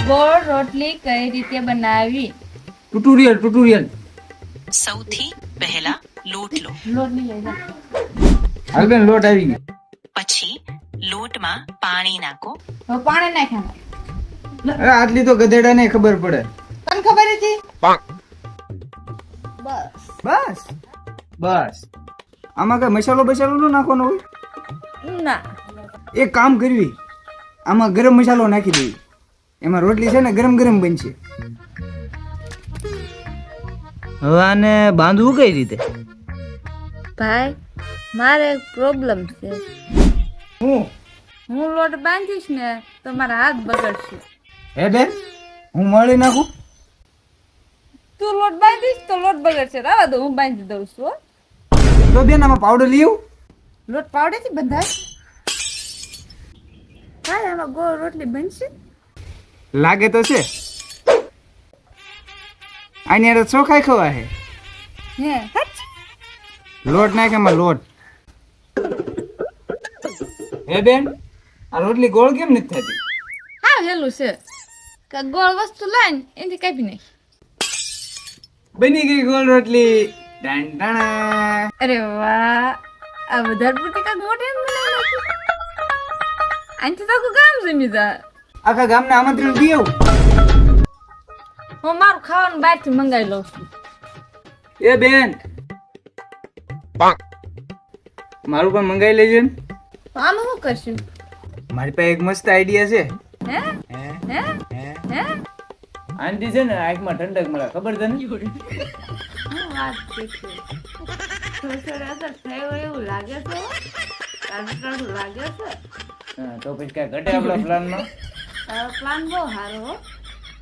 ગોળ રોટલી કઈ રીતે બનાવી? ટ્યુટોરિયલ સૌથી પહેલા લોટ લો. લોટ નહીં લઈ જા. હાલ બેન લોટ આવી ગયો. પછી લોટમાં પાણી નાખો. હવે પાણી નાખ્યા. અરે આટલી તો ગધેડાને ખબર પડે. તને ખબર હતી? બસ બસ આમાં કઈ મસાલો ન નાખવાનો હોય? ના. એક કામ કરવી, આમાં ગરમ મસાલો નાખી દેવી, એમાં રોટલી છે ને ગરમ ગરમ બનશે. હવે આને બાંધવું કઈ રીતે? ભાઈ મારે એક પ્રોબ્લેમ છે. હું લોટ બાંધીશ ને તો મારા હાથ બગડશે. હે બેન, હું મળી નાખું? તું લોટ બાંધીશ તો લોટ બગડશે. રાવા દો, હું બાંધી દઉં છું. હો. તો બેન આમાં પાવડર લઈ આવું? લોટ પાવડે થી બંધાય? હા, આમાં ગોળ રોટલી બનશે. લાગે તો છે. આની હારે ચોખાઈ ખવા હે. હે હચ. લોટ નાખ એમાં લોટ. હે બેન, આ રોટલી ગોળ કેમ નથી થતી? હા હેલું છે કે ગોળ વસ્તુ લઈને એથી કાપી નાખ. બની ગઈ ગોળ રોટલી. ટાણ ટાણા. અરે વાહ, આ વધારે પૂરતી કાંઈક મોટી એમ બનાવી નાખી. આનથી તો આખું ગામ જમી જા. આખા ગામને આમંત્રણ દઈ આવું. હું મારું ખાવાનું બહારથી મંગાવી લઉં છું. એ બેન, મારું પણ મંગાવી લેજો ને. તો આનું શું કરશું? મારી પાસે એક મસ્ત આઈડિયા છે. હે હે હે આંટી છે ને આંખમાં ઠંડક મળે, ખબર છે ને? શું વાત છે? થોડી અસર થઈ હોય એવું લાગે છે. કાઢું લાગે છે. તો પછી કઈ ઘટે આપણા પ્લાનમાં? પ્લાન બહુ સારો હો.